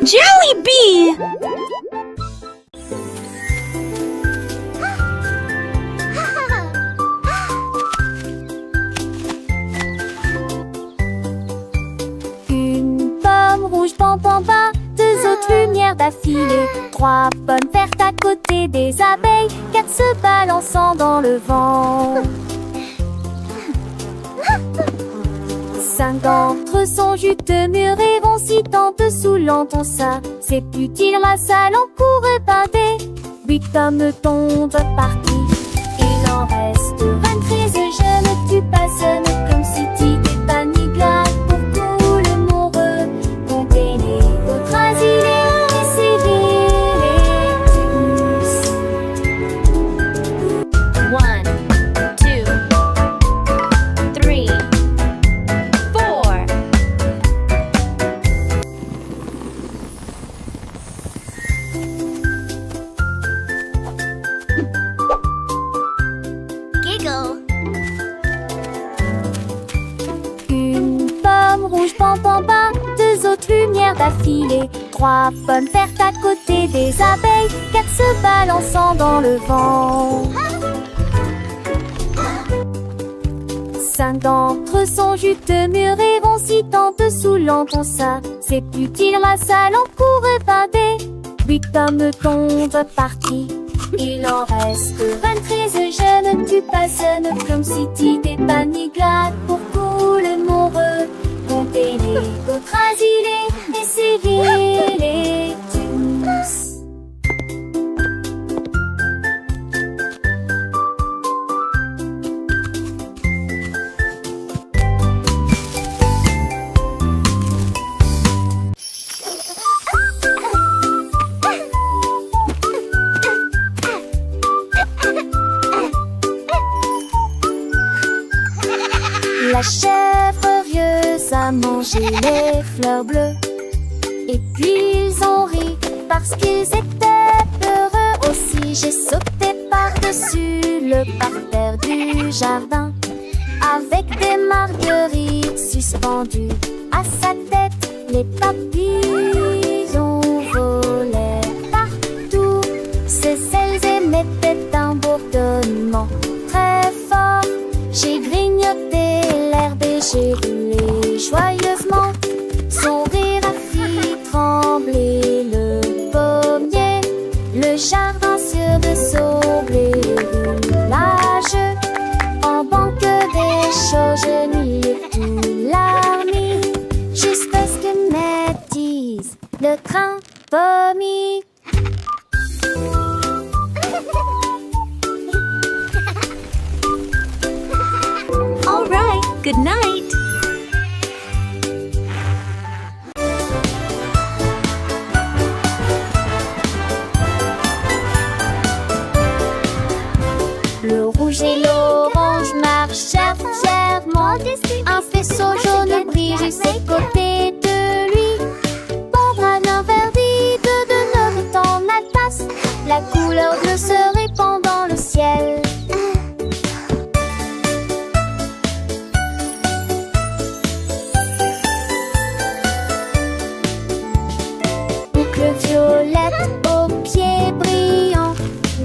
Jelly Bee! Une pomme rouge, pam pam pam, deux autres lumières d'affilée, trois pommes vertes à côté des abeilles, quatre se balançant dans le vent. Cinq d'entre eux sont juteux, mûrs et vont si tant dessous l'entend ça. C'est utile, la salle en cours et pâté. Huit hommes tombent partis. Il en reste 23, je ne tue pas, ce n'est comme si t'étais pas ni glace. Pour tout le monde, comptez les autres asilés et civils et tous. 1, 2, 3, 4. Giggle. Une pomme rouge, pam pam pam, deux autres lumières d'affilée, trois pommes vertes à côté des abeilles, quatre se balançant dans le vent. Cinq d'entre eux sont juteux, mûrs et vont si tant dessous l'entend ça. C'est utile, la salle en cours et pâté. Huit hommes tombent partis. Il en reste 23, je ne tue pas, ce n'est comme si t'étais pas ni glace. Pour tout le monde, comptez les autres asilés et civils et tous. La chèvre rieuse a mangé les fleurs bleues. Et puis ils ont ri parce qu'ils étaient heureux aussi. J'ai sauté par-dessus le parterre du jardin, avec des marguerites suspendues à sa tête. Les papillons volaient partout. Ses ailes émettaient un bourdonnement très fort. J'ai grignoté l'herbe et j'ai roulé joyeusement. Son rire a fait trembler le pommier, le jardin sur de son blé roulageux. En banque des choses, je n'y ai tout l'armée, jusqu'à ce que m'attise le train pommier. All right, good night. Le rouge et l'orange marchèrent fièrement. Un faisceau jaune brille juste à côté de lui. Pambrane verdit de neuf en Alsace. La couleur bleue se répand dans le ciel. Boucle violette aux pieds brillants.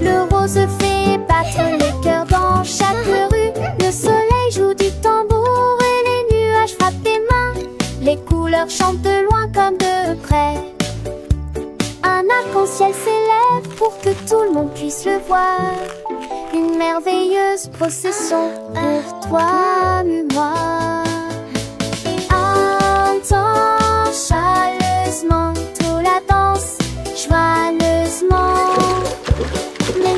Le rose fait battre les cœurs dans chaque rue. Le soleil joue du tambour et les nuages frappent des mains. Les couleurs chantent de loin comme de près. Un arc-en-ciel s'élève pour que tout le monde puisse le voir. Une merveilleuse procession pour toi et moi. Entends chaleureusement tout la danse, joyeusement.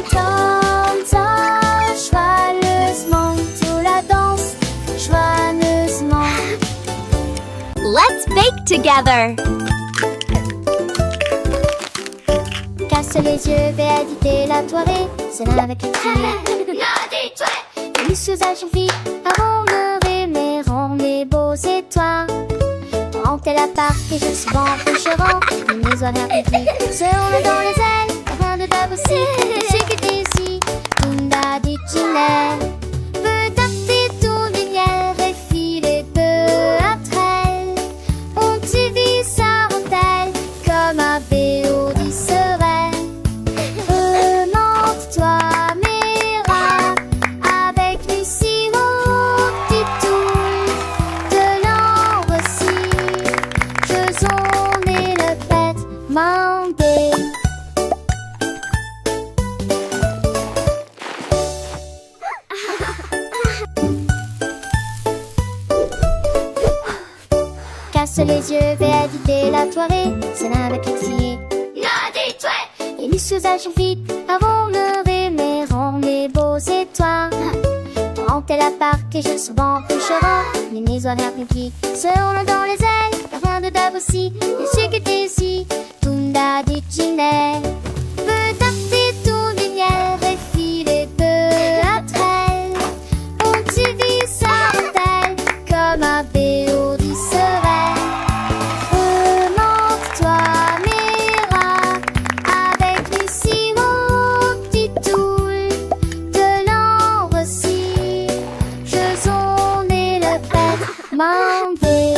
T'entends joyeusement tout la danse, joyeusement. Let's bake together. Casse les yeux, vais éviter la soirée. C'est là avec les filles. Délicieuses filles, avant de rêver, rendre les beaux étoiles. Rentrer la part et je suis bon coucherant. Mes horaires publics seront dans les ailes. Rien de pas possible, c'est que t'es ici. Linda dit Ginelle. Peut taper tout lumière et filer peu après elle. On t'y vit sa rentelle comme passe les yeux, vais habiter la soirée. C'est là avec crier. Et les usages vite avant le réveilleront les beaux étoiles. Monter la part que je souvent couchera. Les maisons répliquées seront dans les ailes. La fin de Dave aussi, et ce qui était ici, Tunda dit Ginelle. Peu d'arter tout lumière et filer peu à traîne. On t'y vit sa belle comme un béo du serein. Remonte-toi, Mira, avec les sirop petit toul de l'ambre aussi. Je zone et le pète m'enlever.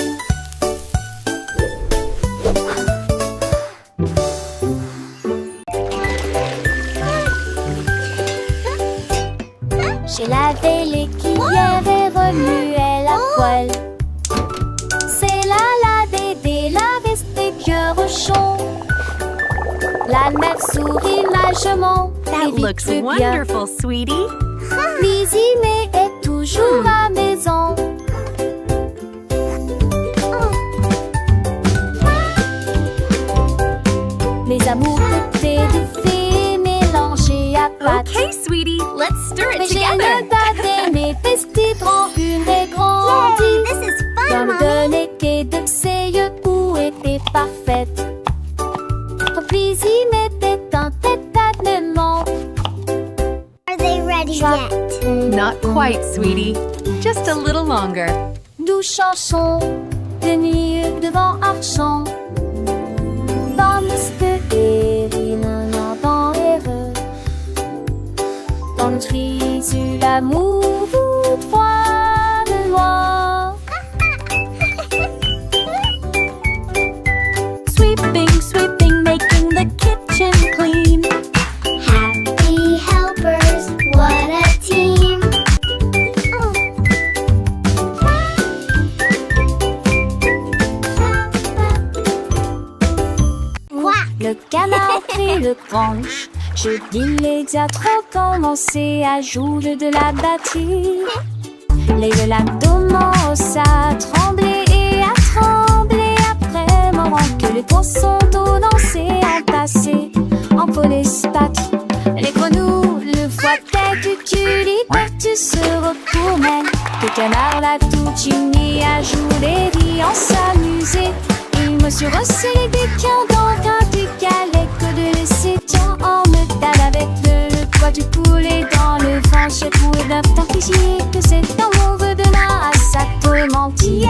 J'ai lavé les cuillères et remué la poêle. C'est la Dédé, la veste des vieux rochons. La mère sourit majement. That looks wonderful, sweetie. Lizzie mais est toujours à maison. Mes amours étaient de fées mélangées à pâte. Okay, sweetie, let's stir Mais it j'ai together. le baptême, mes vestiges en une et grandie. This is fun, Dans le Mommy. délégué de ses yeux où était parfaite. Lizzie m'était en tête à démon. Are they ready yet? Not quite, sweetie. Just a little longer. Douce chanson de nuit devant argent. Parce que Erin un ardent heureux. Dans notre issue l'amour vous froid de loin. Sweeping, sweeping, making the kitchen clean. Happy helpers, what a team. Le canard prit le branche. Je dis les diatres ont commencé à jouer de la batterie. Les lacs commencent à trembler et à trembler après moment que les poissons d'eau dansaient entassés en police patrie. Les grenouilles, le foie tête du tu se retournait. Le canard l'a tout chimie à jouer des en s'amuser. Il me suis resserré des pieds dans un du galet que de laisser tant en métal avec le poids du poulet dans le vent. J'ai trouvé d'un temps que c'est dans mon vœu de ma ça te mentir.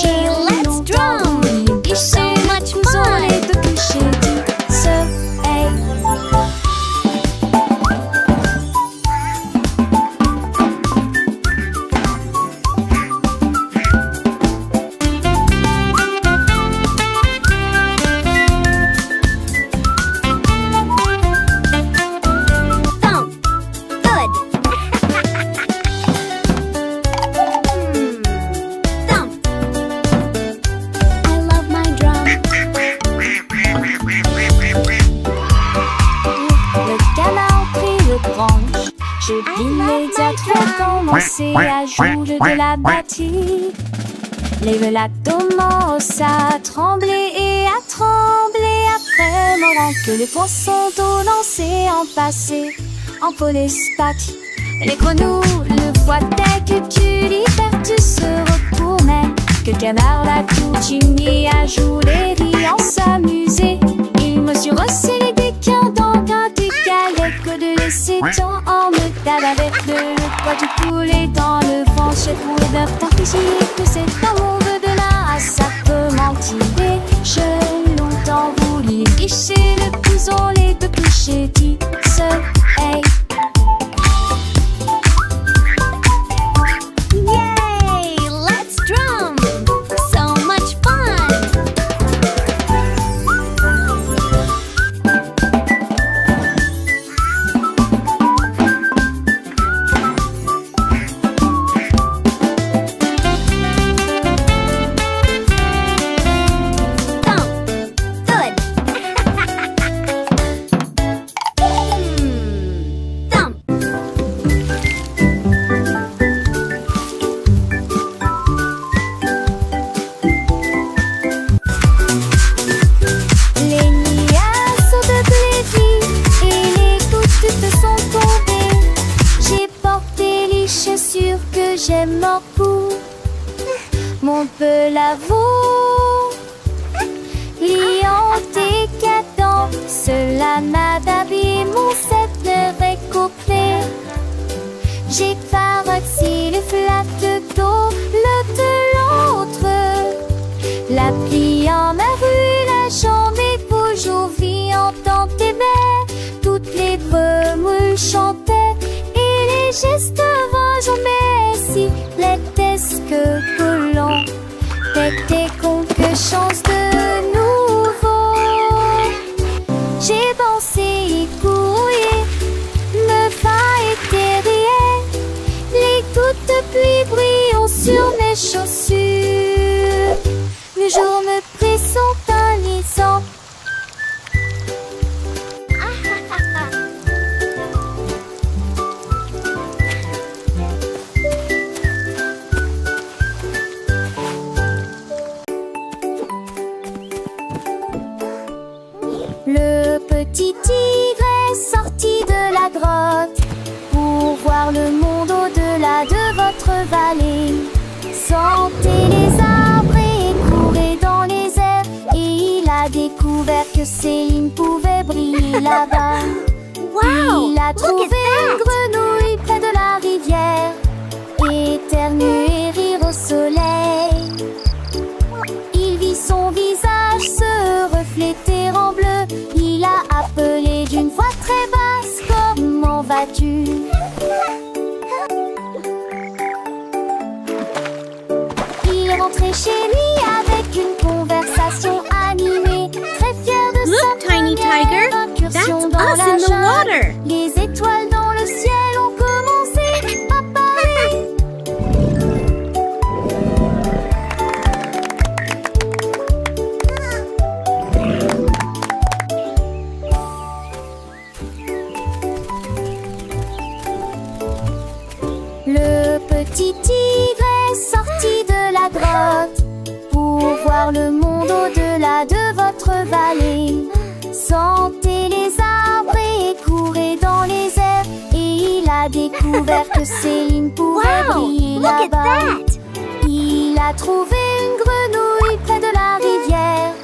Yay, let's drum. It's so much fun. Et de coucher du soleil. Thump. Good. Thump. I love my drum. Le canard prit le branche. Je dis les diatres commencé à jouer de la batterie. Les lacs commencent à trembler et à trembler après moment que les poissons d'eau dansaient en passé en police patrie. Les grenouilles, le foie tête tu tu se retournait. Que le canard l'a tout chimie à jouer des en s'amuser. Il me suis resserré des cœurs dans un du galet que de laisser tant en métal avec le poids du poulet dans le vent. J'ai trouvé d'un temps que c'est dans mon vœu de la ça peut mentir. J'ai longtemps voulu licher le couson, les deux couchers du soleil. Yay! Let's drum! So much fun! Lion décadent, cela m'adapte, mon set ne récupère. J'ai parti le flat dos, le de l'autre. La pluie en ma rue, la journée toujours vivante dans tes baies. Toutes les grenouilles chantaient et les gestes avant jamais si l'étaient que collant. T'étais quelque chose de nouveau. J'ai pensé y courir, me va éterrier. Les gouttes de pluie brillent sur mes chaussures. Le jour me présente un lisant. Le petit tigre est sorti de la grotte pour voir le monde au-delà de votre vallée. Sentez les arbres et courez dans les airs. Et il a découvert que Céline pouvait briller là-bas. Wow! Il a trouvé une grenouille près de la rivière, éternuer et rire au soleil. Il vit son visage se refléter en bleu. Il a appelé d'une voix très basse: comment vas-tu? Il est rentré chez lui avec une conversation animée, très fier de sa Tiny Tiger, incursion that's dans us la in the jungle. water. Les étoiles dans le ciel ont commencé à parler. Le petit tigre est sorti de la grotte pour voir le monde au-delà de votre vallée. Sentez les arbres et courez dans les airs. Et il a découvert que Céline pouvait briller Look at là-bas. that! Il a trouvé une grenouille près de la rivière,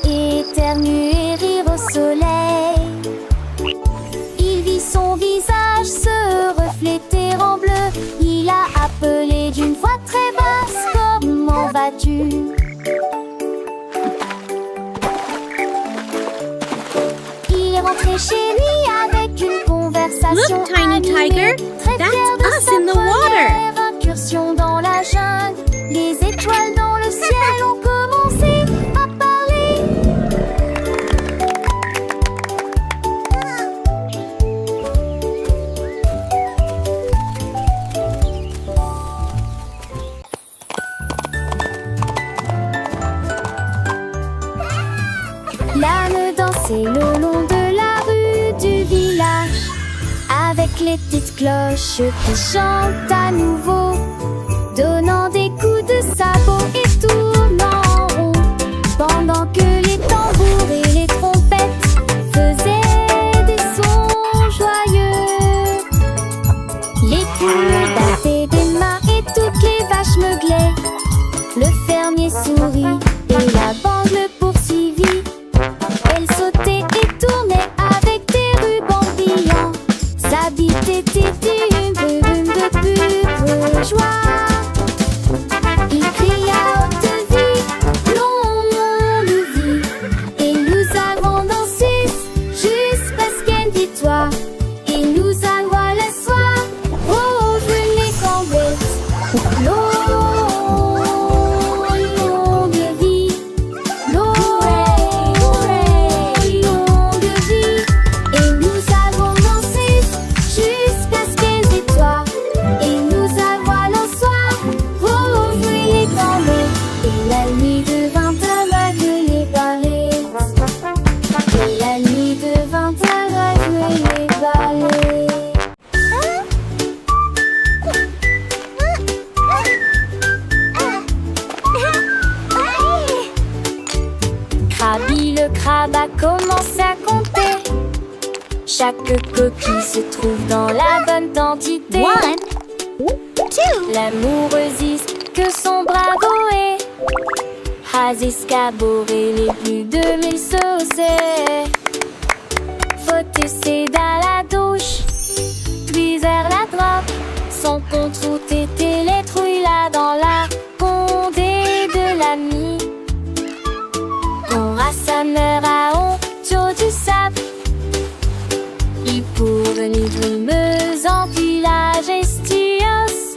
éternuer et rire au soleil. Il vit son visage se refléter en bleu. Il a appelé d'une voix très basse: comment vas-tu? Il est rentré chez lui avec une conversation Look, Tiny animée, Tiger, très that's fier de us sa in the water. première incursion dans la jungle. Les étoiles dans le ciel ont commencé à parler. L'âne dansait le long de la rue du village, avec les petites cloches qui chantent à nouveau, donnant des coups de sabot et tournant en rond, pendant que les tambours et les trompettes faisaient des sons joyeux. Les poules battaient des mains et toutes les vaches meuglaient. Le fermier sourit et la bande le poursuivit. Elle sautait et tournait avec des rubans brillants. Sa bite était une brume de pure joie. Il cria à haute vie: longue vie. Et nous avons dansé jusqu'à ce qu'elle dit-toi. Et nous avons le soir revenez cambettes. Longue vie. Krabi le crabe a commencé à compter chaque coquille se trouve dans la bonne quantité. 1, 2. L'amoureuse que son bravo est Ras escabeaux et les plus de 1000 saucets. Faut essayer dans la douche, puis vers la droite. Sans contre t'étais les trouilles là dans la condé de l'ami. On rassembleur à on du sable. Il pour venir brumeuse en village estios.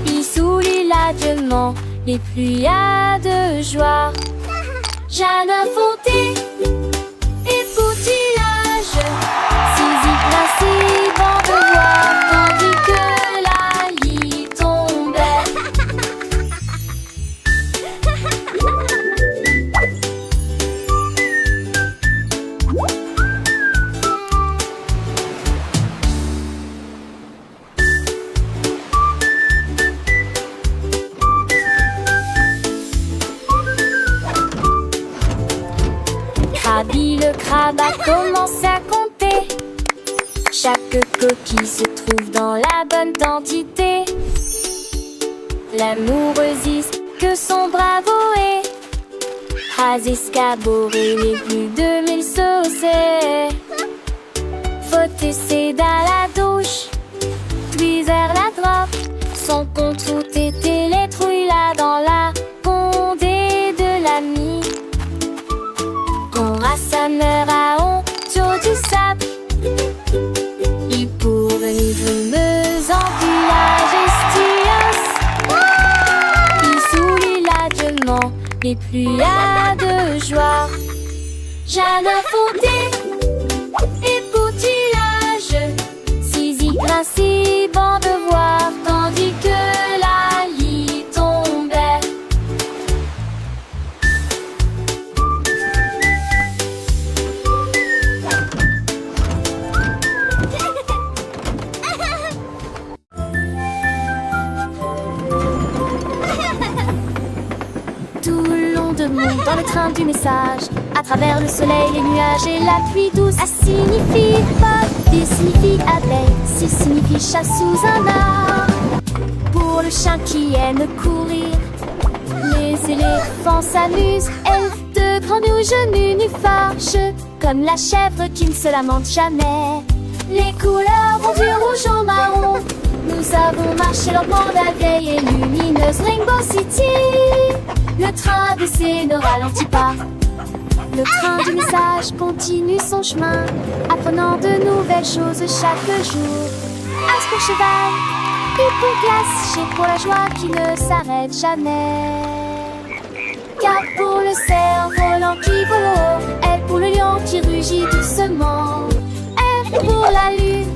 Il soulit largement les pluies à de joie. Jeanne Fonté et poutillage, Zizi principe en devoir, tandis que la lit tombait. Krabi le crabe a commencé à compter. Chaque coquille se trouve dans la bonne quantité. L'amoureuse que son bravo est. Ras escabeaux et les plus de 1000 saucets. Faut essayer dans la douche, puis vers la droite. Sans contre t'étais les trouilles là dans la condé de l'ami. On rassembleur à on du sable. Il pour venir brumeuse en village estios. Il soulit largement les pluies à de joie. Jeanne Fonté et poutillage, Zizi principe en devoir, tandis que la lit tombait. Tout le long de monde dans le train du message, à travers le soleil, les nuages et la pluie douce. A signifie pas, B signifie abeille, C signifie chat sous un arbre. Pour le chien qui aime courir, les éléphants s'amusent. Elfe de grands nus genoux nus fâcheux, comme la chèvre qui ne se lamente jamais. Les couleurs vont du rouge au marron. Nous avons marché lentement la vieille et lumineuse Rainbow City. Le train d'essai ne ralentit pas. Le train du message continue son chemin, apprenant de nouvelles choses chaque jour. As pour cheval, et pour glace, G pour la joie qui ne s'arrête jamais. K pour le cerf-volant qui vole haut, L pour le lion qui rugit doucement. R pour la lune,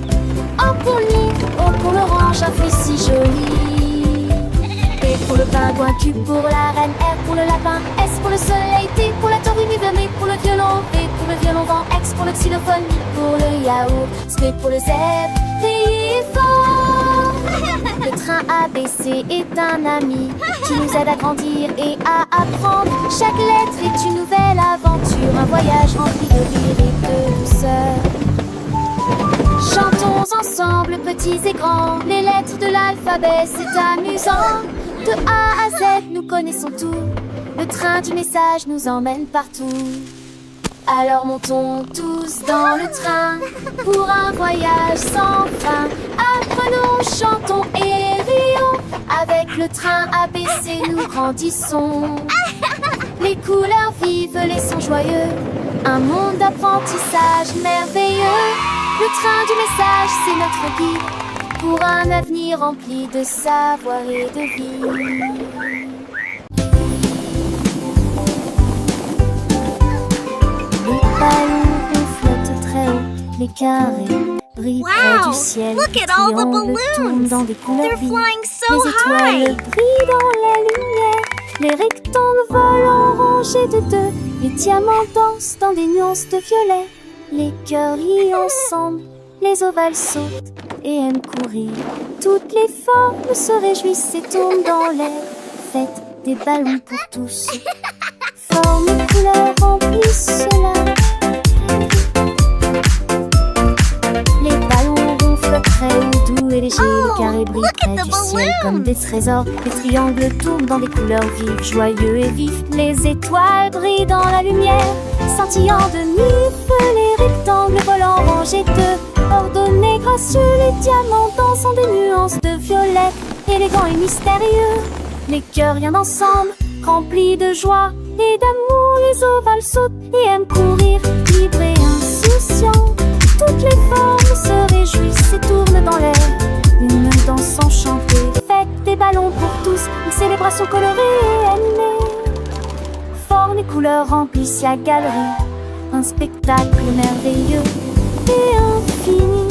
O pour le nid, O pour l'orange, un fruit si joli. P pour le pingouin, Q pour la reine, R pour le lapin, S pour le soleil, T pour la tortue, M pour le violon, V pour le violon vent, X pour le xylophone, I pour le yaourt, S pour le zèbre, riez fort. Le train ABC est un ami qui nous aide à grandir et à apprendre. Chaque lettre est une nouvelle aventure, un voyage rempli de rire et de douceur. Chantons ensemble, petits et grands, les lettres de l'alphabet, c'est amusant. De A à Z, nous connaissons tout. Le train du message nous emmène partout. Alors montons tous dans le train pour un voyage sans fin. Apprenons, chantons et rions. Avec le train ABC, nous grandissons. Les couleurs vives, les sons joyeux. Un monde d'apprentissage merveilleux. Le train du message, c'est notre guide pour un avenir rempli de savoir et de vie. Les ballons flotte très haut, les carrés brillent près du ciel. Look at all the Tournent dans des couleurs They're vives. flying so Les high. étoiles brillent dans la lumière. Les rectangles volent en rangées de deux. Les diamants dansent dans des nuances de violet. Les cœurs rient ensemble, les ovales sautent et aiment courir. Toutes les formes se réjouissent et tournent dans l'air. Faites des ballons pour tous. Formes et couleurs remplissent cela. Les ballons ronflent très haut, doux et légers. carrés brillent look près at the du ciel comme des balloons. trésors. Les triangles tournent dans des couleurs vives, joyeux et vifs. Les étoiles brillent dans la lumière, scintillant de mille feux. Les rectangles volants rangés de ordonnés gracieux. Les diamants dansent en des nuances de violet, élégants et mystérieux. Les cœurs rien ensemble, remplis de joie et d'amour. Les ovales sautent et aiment courir, libres et insouciants. Toutes les formes se réjouissent et tournent dans l'air, une danse enchantée. Fête des ballons pour tous, une célébration colorée et animée. Formes et couleurs remplissent la galerie, un spectacle merveilleux et infini.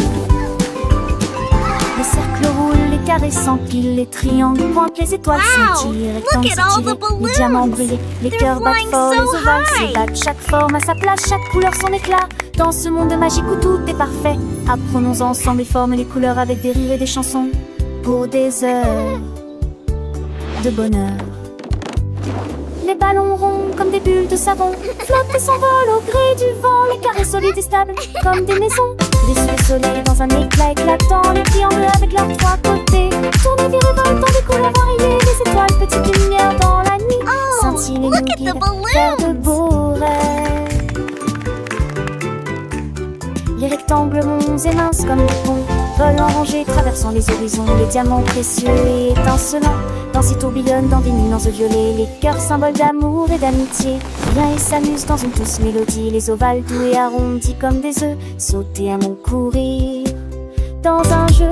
Les cercles roulent, les carrés s'empilent, les triangles pointent, les étoiles scintillent, les rectangles look at all the s'étirent, les diamants brillent, les They're cœurs battent flying fort, so les ovales high. s'ébattent, chaque forme à sa place, chaque couleur son éclat. Dans ce monde magique où tout est parfait, apprenons ensemble les formes et les couleurs avec des rires et des chansons pour des heures de bonheur. Les ballons ronds comme des bulles de savon flottent et s'envolent au gré du vent. Les carrés solides et stables comme des maisons déçus le soleil dans un éclat éclatant. Les triangles avec leurs trois côtés tournent et revoltent dans des couleurs variées. Les étoiles, petites lumières dans la nuit, Oh, scintillent et nous look at the guident vers de balloons. beaux rêves. Les rectangles monts et minces comme des ponts volent en rangées, traversant les horizons. Les diamants précieux et étincelants dansent et tourbillonnent dans des nuances violets. Les cœurs symboles d'amour et d'amitié viennent et s'amusent dans une douce mélodie. Les ovales doux et arrondis comme des œufs sautent et aiment courir dans un jeu.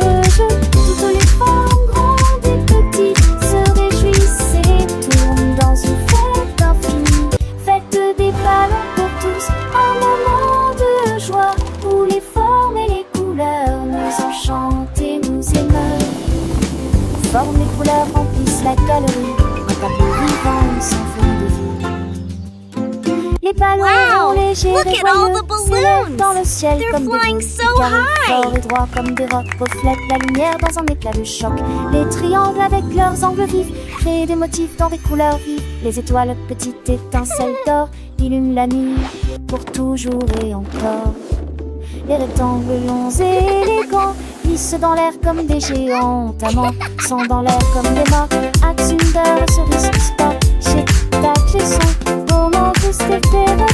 Toutes les formes grandes et petites se réjouissent et tournent dans une fête infinie. Fête des ballons pour tous, un moment de joie où les formes et les couleurs nous enchantent et nous émeuvent. Formes et couleurs remplissent la galerie, un tableau vivant sans fin de vie. Les ballons Wow, légers look et at all joyeux the balloons. s'élèvent dans le ciel They're comme des flying boules. so Carrés high. forts et droits comme des rocs reflètent la lumière dans un éclat de choc. Les triangles avec leurs angles vifs créent des motifs dans des couleurs vives. Les étoiles, petites étincelles d'or, illuminent la nuit pour toujours et encore. Les rectangles longs et élégants glissent dans l'air comme des géants. Amants sont dans l'air comme des morts. Axunder, cerise, sport, chez tac, les sons. Moment tous les terres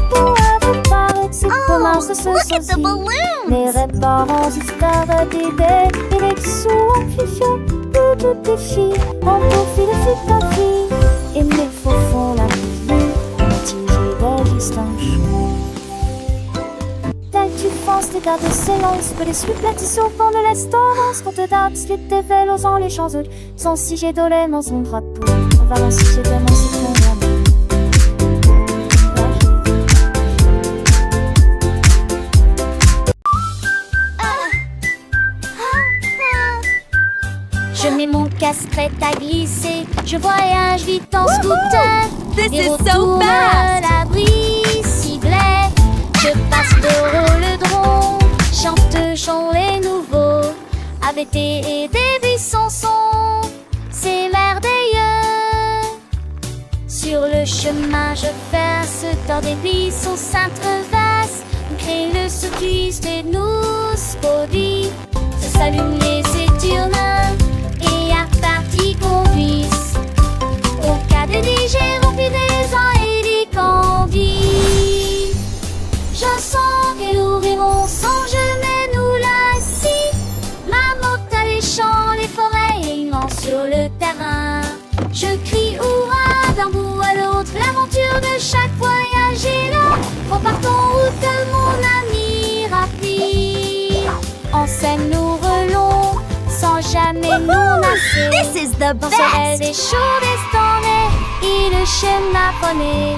pour avoir c'est comment ça se Look at the saucit. Les balloons. réparants histoires d'idées et les sous en fifio. Toutes les filles en profil de fit en fille. Et mes faux font la vie, tigé de distance. Tu penses les gardes s'élancent, que les suites platissent au fond de l'estorance. Quand te date, slip tes vélos en les champs sans si j'ai dolé dans son drapeau. On va lancer chez toi, mon citron d'amour. Je mets mon casque prêt à glisser. Je voyage vite en scooter. This Des is retours so à fast. l'abri ciblé. Je passe de rhododendron, chante chant les nouveaux. Avec et des buissons sont, c'est merveilleux. Sur le chemin, je passe dans des buissons s'intrevassent. Crée le cycliste et nous spodie. Se s'allument les éturnins et à partie conduisent. Au cas de j'ai rempli des ans et des candies. Je sens que nous rêvons sans jamais nous lasser. Ma moto à les champs, les forêts et immense sur le terrain. Je crie hurrah d'un bout à l'autre, l'aventure de chaque voyage est là. Repartons route mon ami rapide. En scène nous relons sans jamais nous lasser. This is the Dans ce rêve best. des chauds destonnés et le schéma poney.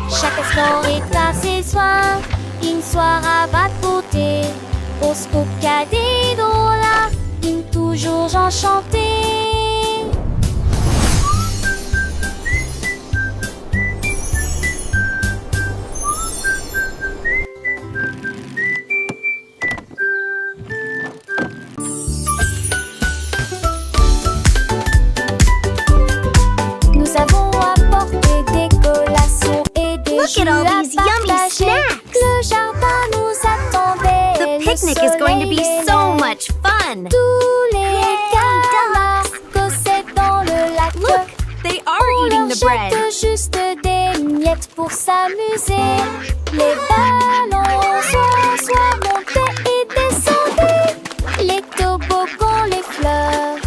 Chaque instant est à ses soins, une soirée va de beauté. Au scoop cadet là, une toujours enchantée. Nous avons apporté des collations et des Look jus at all à these yummy partager. snacks. Le jardin nous attendait. The le picnic is going to be soleil so aimait. much fun. Tous les the bread. jette juste des miettes pour s'amuser. Les ballons soit montés et descendaient. Les toboggans, les fleurs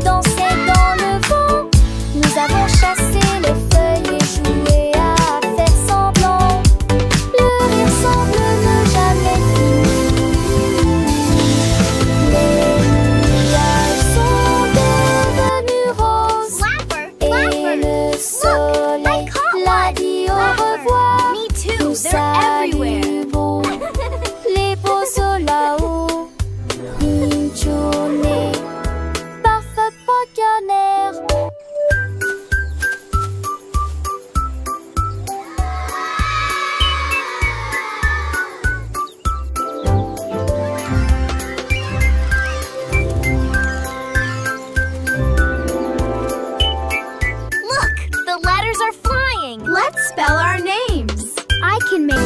dansaient dans le vent. Nous avons chassé les feuilles et joué à faire semblant. Le rire semble ne jamais finir. Les nuages sont devenus roses et le soleil l'a dit au revoir. Me too, Nous they're everywhere. saluons les beaux là-haut. Une journée parfaite pour Canner. Look, the letters are flying. Let's spell our names. I can make.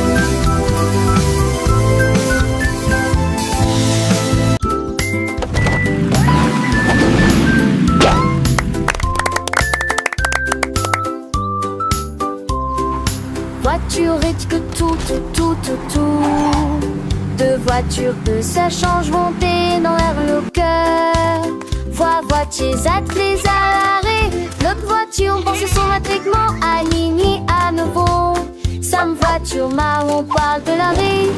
Voiture et que tout. Deux voitures que ça change monter dans l'air le cœur. Voitiers attelés à l'arrêt. L'autre voiture pense son matriclement aligné à nouveau. Sam voiture marron parle de l'arrêt.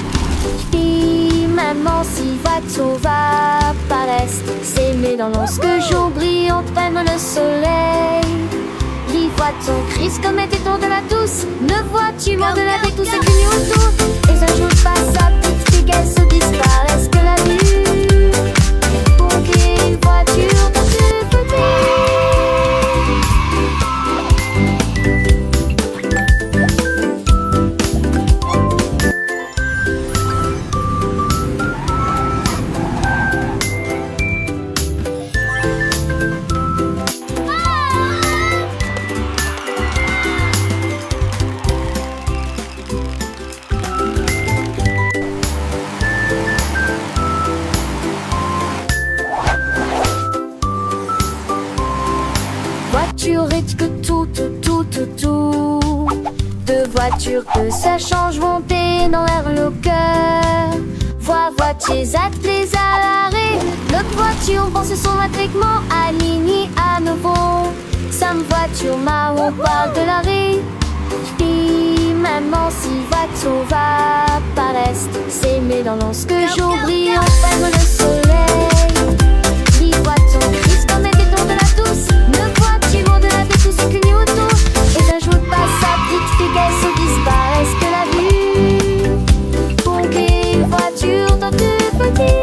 Puis maman si voiture va par l'est. S'aimer dans lorsque jour brille entraîne le soleil. Les voitures crissent comme était tour de la douce. Ne vois-tu de la vie tout ce qui nous autour. Et un jour passe sa petite fille qu'elle se disparaisse que la vue. Pour qu'une voiture dans ce côté. Voiture et que tout. Deux voitures que ça change monter dans l'air le cœur. Voitiers attelés à l'arrêt. L'autre voiture pense son matriclement aligné à nouveau. Sam voiture marron parle de l'arrêt. Puis maman si voiture va par l'est. S'aimer dans lorsque jour brille entraîne le soleil. Les voitures crissent comme était tour de la douce. Ne vois-tu de la vie tout ce qui nous autour. Et un jour passe sa petite fille qu'elle se disparaisse que la vue. Pour qu'une voiture dans tout petit.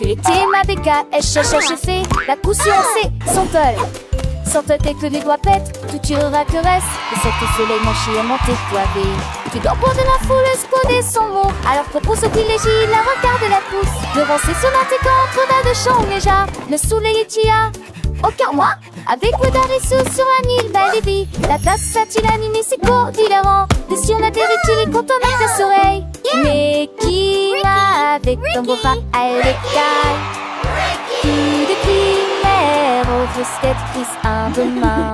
L'été ma béca, elle cherche fait la couture c'est son tol. Sans te que les doigts pètent, tout tu caresse. Et cette soleil manché à monter toivé. Tu dors pour de la foule, exploder son mot. Alors propose au privilégie, la regarde la pousse. Devant ses sonnettes et contre de chant déjà. Le soleil est tia. Aucun moi, avec vous d'Arissou sur un île belle et vie. La place a-t-il animé ses cours d'hilarant. Des cieux l'atterrit-il et content avec ta oreille. Mais qui va avec ton beau bras à l'écaille. Coup de primaire au fusquet prise un de main.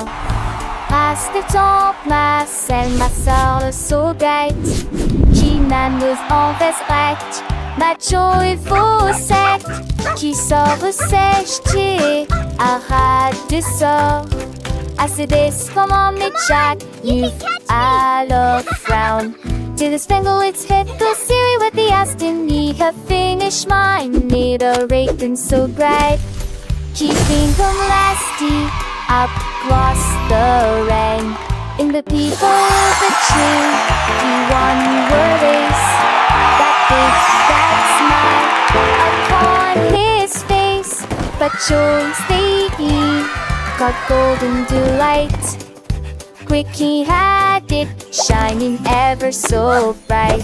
Passe tes temps, ma selle, ma soeur, le saugate. Qui naneuse en veste recte. Macho et faux sec. Qui sort sèche, t'es arrête de sort. Assez des comme en jack. You alors frown. To the spangle its head, go Siri with the Aston. Need her finish mine, need a rake and so bright. Keeping them lasty up across the rain. In the people of the tree, he won your race. That big, that smile upon his face. But chose they got golden delight. Quick he had magic shining ever so bright.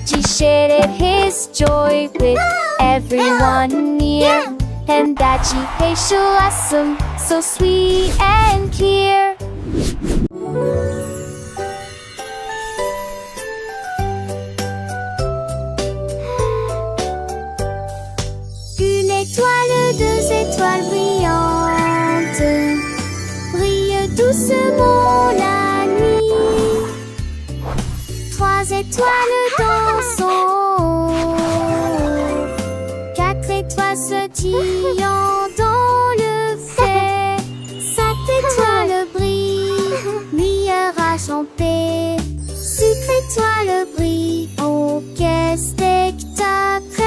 He shared his joy with everyone near, and that she facial awesome, so sweet and clear. Une étoile, deux étoiles brillantes brillent doucement la nuit. Trois étoiles dansant, quatre étoiles sautillant dans le fait. Sept étoiles brillent, lumière argentée. Six étoiles brillent, oh quel spectacle!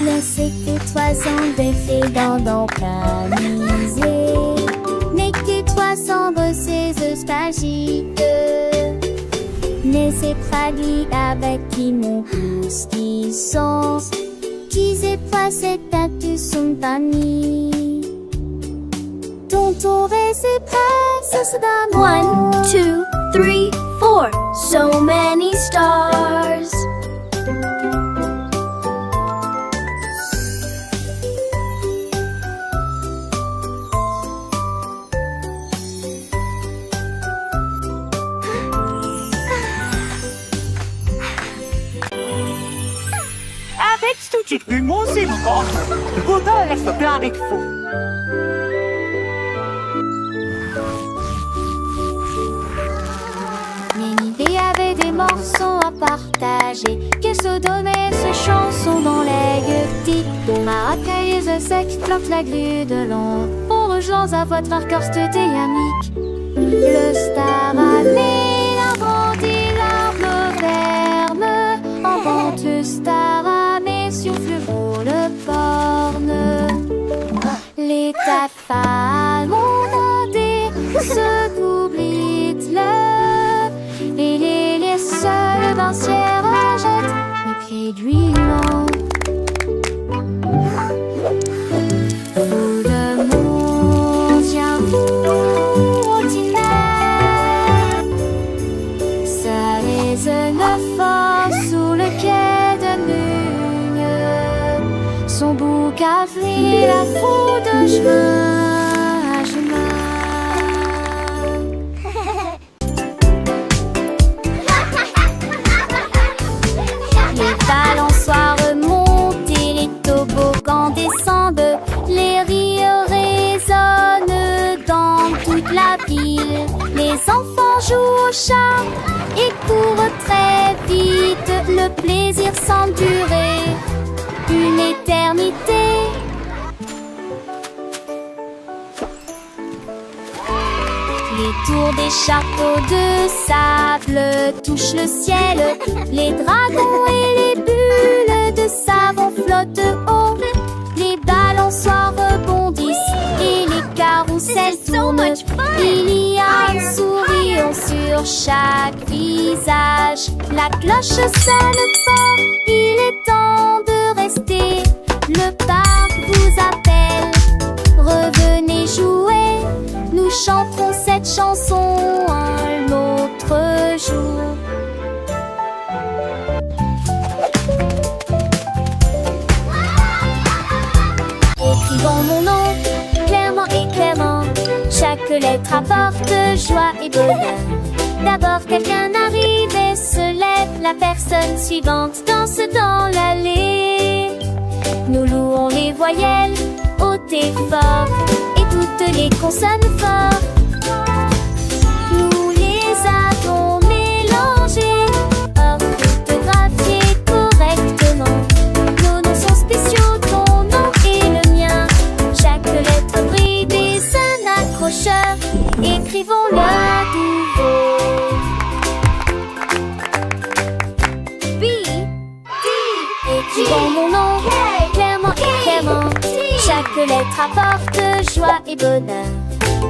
Les 7 étoiles sont défaites dans camisées, n'est que 300 ces nostalgiques. Mais c'est traduit avec qui mon pouce qui sont, qui c'est pas cette tête sont amis. Ton tour et c'est prêt, d'un 1, 2, 3, 4. So many stars. Avec tout de suite, mon c'est mort. Faudra rester avec vous. Nénivé avait des morceaux à partager, qu'elle se donnait ses chansons dans les petits. Maracailleuse sec flotte la grue de l'an, pour rejoindre à votre arcorste dynamique. Le star amé, la grandi, l'arbre verme, en vente star amé, souffle pour le borne. Les tafales ont rodé, se coublent le, et les seuls bancières jettent les pieds d'huilant. Tout le monde vient vous ordinaire, ça résonne fort sous le quai de Mugne. Son bouc a fui la foule de chemin à chemin. Les balançoires remontent et les toboggans descendent. Les rires résonnent dans toute la ville. Les enfants jouent au chat et courent très vite. Le plaisir semble durer une éternité. Les tours des châteaux de sable touchent le ciel. Les dragons et les bulles de savon flottent haut. Les balançoires rebondissent et les carousels tournent. Il y a un sourire sur chaque visage. La cloche sonne fort, il est temps de rester. Le parc vous appelle, revenez jouer. Nous chanterons cette chanson un autre jour. Écrivons mon nom, clairement et clairement. Chaque lettre apporte joie et bonheur. D'abord quelqu'un arrive et se lève. La personne suivante danse dans l'allée. Nous louons les voyelles hautes et fortes et toutes les consonnes fortes. Nous les avons mélangées, orthographiées correctement. Nos noms sont spéciaux, ton nom et le mien. Chaque lettre brille des un accrocheur. Écrivons-le à nouveau. B, D. Écrivons mon nom, clairement et clairement. Chaque lettre apporte joie et bonheur.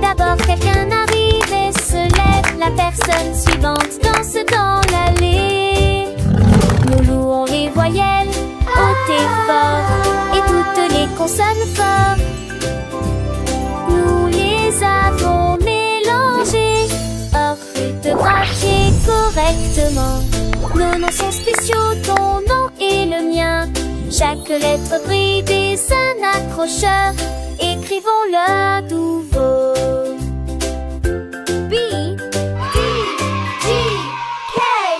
D'abord quelqu'un arrive et se lève. La personne suivante danse dans l'allée. Nous louons les voyelles hautes et fortes et toutes les consonnes fortes. Nous les avons mélangées, orthographiées correctement. Nos noms sont spéciaux, ton nom et le mien. Chaque lettre brille des un accrocheur. Écrivons-le à nouveau.